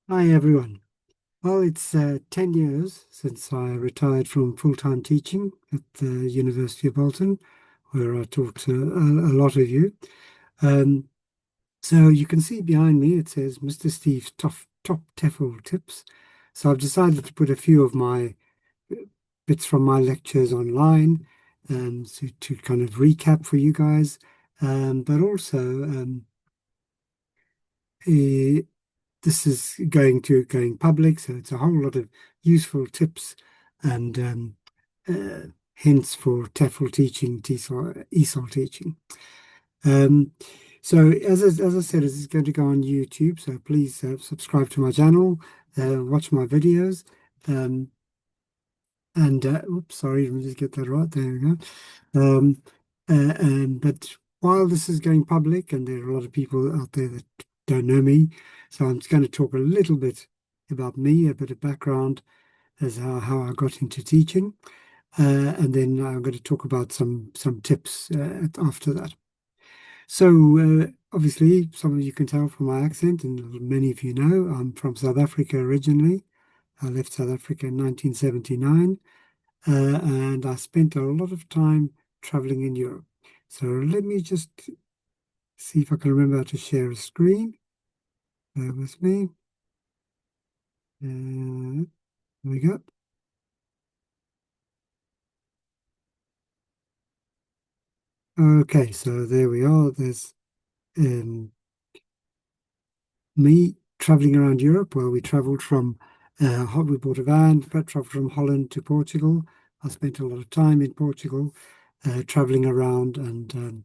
Hi everyone. Well, it's 10 years since I retired from full-time teaching at the University of Bolton, where I taught a lot of you. Um, so you can see behind me it says Mr. Steve's top TEFL tips. So I've decided to put a few of my bits from my lectures online to kind of recap for you guys, but also eh, this is going public, so it's a whole lot of useful tips and hints for TEFL teaching, TESOL, ESOL teaching. Um, so as I said, this is going to go on YouTube, so please subscribe to my channel, watch my videos, um, and oops, sorry, let me just get that right. There we go. Um, but while this is going public, and there are a lot of people out there that don't know me, so I'm just going to talk a little bit about me, a bit of background as how I got into teaching, and then I'm going to talk about some tips after that. So obviously, some of you can tell from my accent, and many of you know, I'm from South Africa originally. I left South Africa in 1979, and I spent a lot of time traveling in Europe. So let me just see if I can remember how to share a screen. Bear with me. There we go. Okay, so there we are. There's um, me traveling around Europe. Well, we traveled from, we bought a van, traveled from Holland to Portugal. I spent a lot of time in Portugal, traveling around, and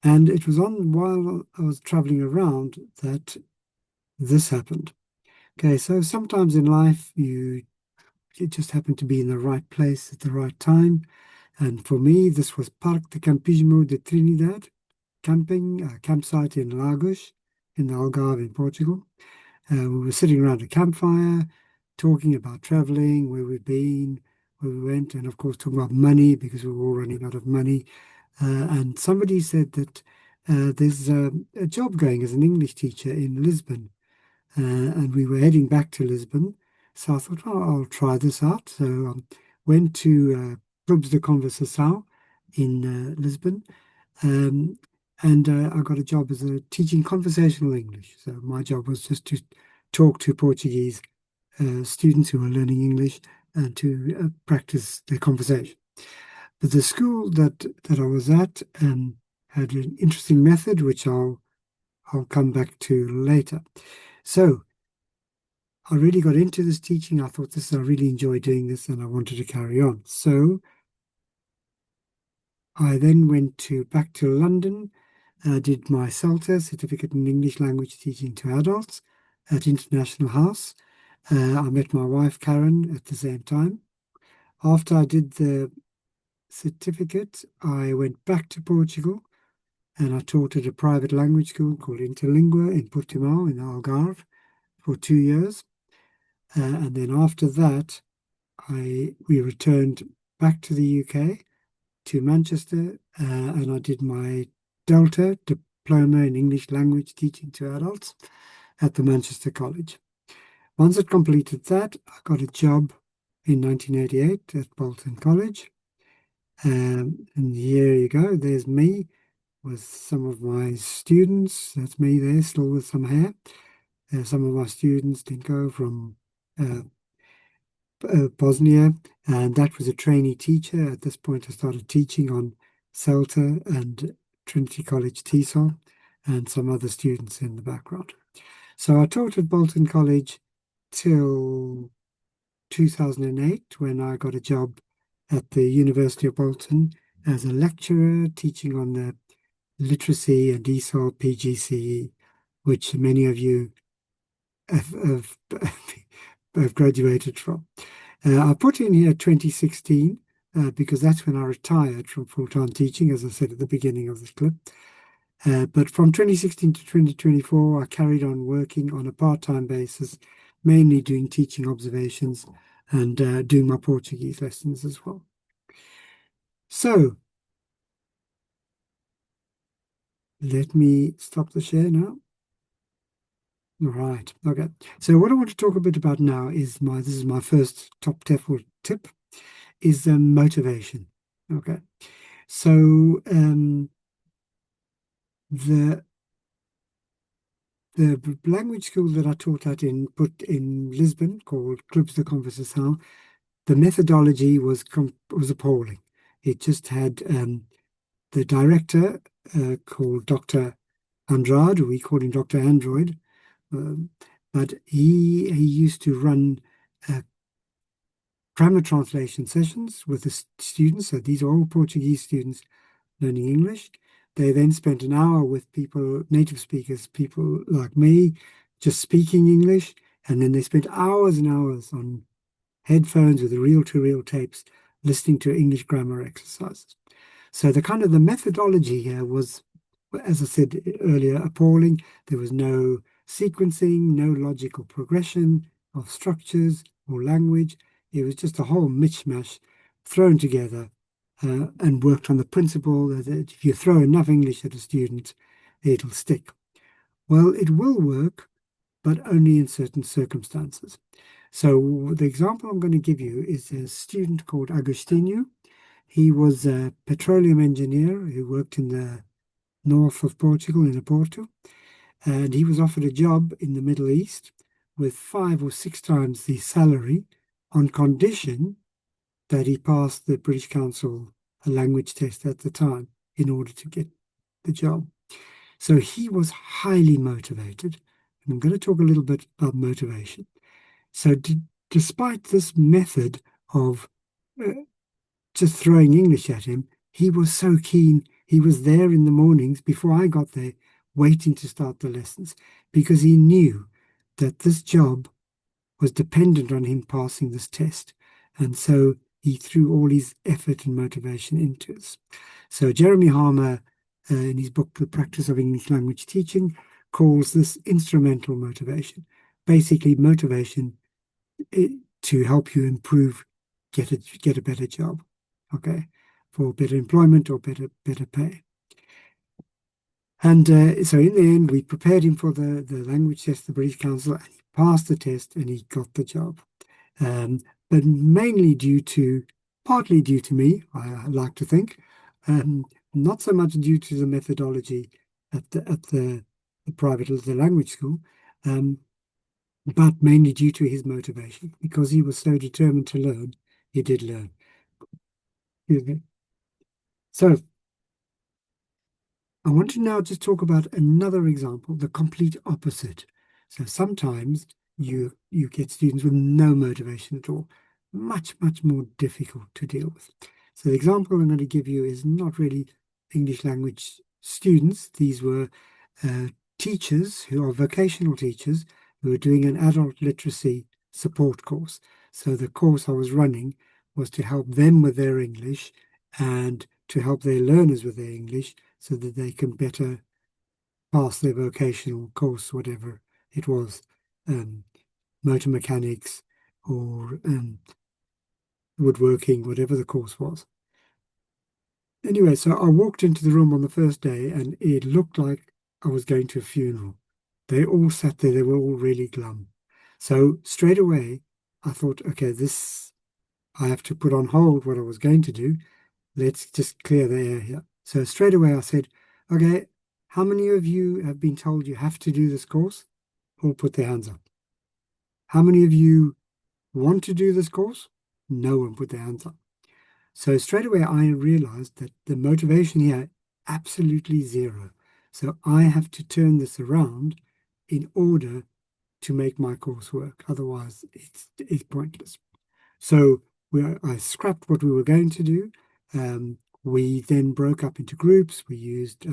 it was on while I was traveling around that this happened. Okay, so sometimes in life you just happen to be in the right place at the right time. And for me, this was Parque de Campismo de Trinidad, campsite in Lagos, in the Algarve in Portugal. We were sitting around a campfire, talking about traveling, where we've been, where we went, and of course talking about money because we were all running out of money. And somebody said that there's a job going as an English teacher in Lisbon, and we were heading back to Lisbon. So I thought, oh, I'll try this out. So went to Clubs de Conversação in Lisbon, um, and I got a job as a teaching conversational English. So my job was just to talk to Portuguese students who were learning English and to practice their conversation. But the school that I was at had an interesting method, which I'll come back to later. So I really got into this teaching. I thought I really enjoy doing this and I wanted to carry on. So I then went back to London, did my CELTA, Certificate in English Language Teaching to Adults at International House. I met my wife, Karen, at the same time. After I did the certificate, I went back to Portugal and I taught at a private language school called Interlingua in Portimão in Algarve for 2 years. And then after that, we returned back to the UK to Manchester, and I did my Delta diploma in English language teaching to adults at the Manchester College. Once I completed that, I got a job in 1988 at Bolton College. And here you go. There's me with some of my students. That's me there, still with some hair. Some of my students did go from uh, Bosnia, and that was a trainee teacher. At this point, I started teaching on CELTA and Trinity College TESOL and some other students in the background. So I taught at Bolton College till 2008 when I got a job at the University of Bolton as a lecturer teaching on the Literacy and ESOL PGCE, which many of you have, have graduated from. I put in here 2016 because that's when I retired from full-time teaching, as I said at the beginning of this clip. But from 2016 to 2024, I carried on working on a part-time basis, mainly doing teaching observations and doing my Portuguese lessons as well. So let me stop the share now. Right. Okay. So what I want to talk a bit about now is this is my first top TEFL tip is motivation. Okay. So the the language school that I taught at in Lisbon called Clubs de Conversação, the methodology was appalling. It just had the director called Dr. Andrade, we called him Dr. Android, um, but he used to run uh, grammar translation sessions with the students. So these are all Portuguese students learning English. They then spent an hour with people, native speakers, people like me, just speaking English. And then they spent hours and hours on headphones with the reel-to-reel tapes, listening to English grammar exercises. So the methodology here was, as I said earlier, appalling. There was no sequencing, no logical progression of structures or language. It was just a whole mishmash thrown together and worked on the principle that if you throw enough English at a student, it'll stick. Well, it will work, but only in certain circumstances. So the example I'm going to give you is a student called Agostinho. He was a petroleum engineer who worked in the north of Portugal, in Oporto, and he was offered a job in the Middle East with 5 or 6 times the salary on condition that he passed the British Council language test at the time in order to get the job. So he was highly motivated. And I'm going to talk a little bit about motivation. So, despite this method of uh, just throwing English at him, he was so keen. He was there in the mornings before I got there, waiting to start the lessons because he knew that this job was dependent on him passing this test. And so he threw all his effort and motivation into it. So, Jeremy Harmer, in his book, The Practice of English Language Teaching, calls this instrumental motivation. Basically, motivation to help you improve, get a better job, okay, for better employment or better pay. And so in the end, we prepared him for the language test, the British Council, and he passed the test and he got the job. Um, but mainly partly due to me, I like to think, um, not so much due to the methodology at the private the language school, um, but mainly due to his motivation. Because he was so determined to learn, he did learn. Excuse me. So I want to now just talk about another example, the complete opposite. So sometimes you get students with no motivation at all, much more difficult to deal with. So the example I'm going to give you is not really English language students. These were uh, teachers who are vocational teachers who are doing an adult literacy support course. So the course I was running was to help them with their English and to help their learners with their English so that they can better pass their vocational course, whatever it was, um, motor mechanics or woodworking, whatever the course was. Anyway, so I walked into the room on the first day and it looked like I was going to a funeral. They all sat there, they were all really glum. So straight away, I thought, okay, I have to put on hold what I was going to do. Let's just clear the air here. So straight away I said, okay, how many of you have been told you have to do this course? All put their hands up. How many of you want to do this course? No one put their hands up. So straight away I realized that the motivation here, absolutely zero. So I have to turn this around in order to make my course work. Otherwise, it's pointless. So I scrapped what we were going to do. We then broke up into groups. We used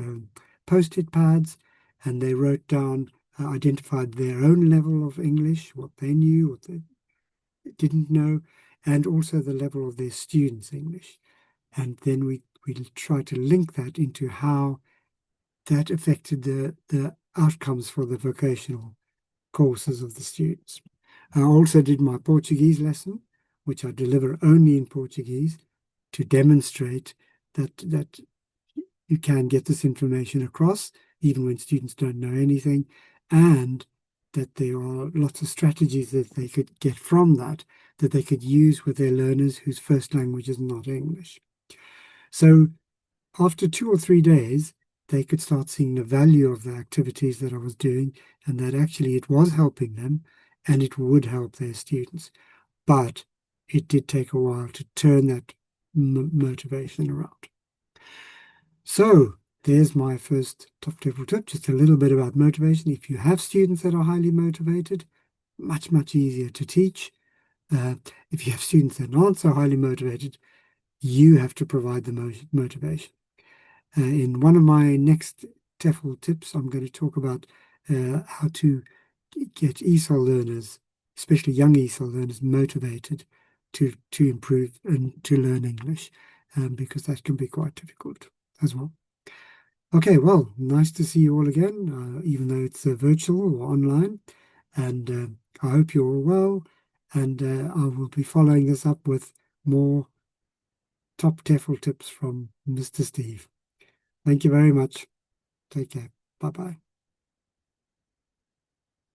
post-it pads, and they wrote down, identified their own level of English, what they knew, what they didn't know, and also the level of their students' English. And then we tried to link that into how that affected the outcomes for the vocational courses of the students. I also did my Portuguese lesson, which I deliver only in Portuguese to demonstrate that you can get this information across, even when students don't know anything, and that there are lots of strategies that they could get from that they could use with their learners whose first language is not English. So after 2 or 3 days, they could start seeing the value of the activities that I was doing and that actually it was helping them and it would help their students. But it did take a while to turn that motivation around. So there's my first top TEFL tip, just a little bit about motivation. If you have students that are highly motivated, much easier to teach. If you have students that aren't so highly motivated, you have to provide the motivation. In one of my next TEFL tips, I'm going to talk about how to get ESOL learners, especially young ESOL learners, motivated to improve and to learn English, because that can be quite difficult as well. Okay, well, nice to see you all again, even though it's virtual or online, and I hope you're all well, and I will be following this up with more top TEFL tips from Mr. Steve. Thank you very much. Take care. Bye-bye.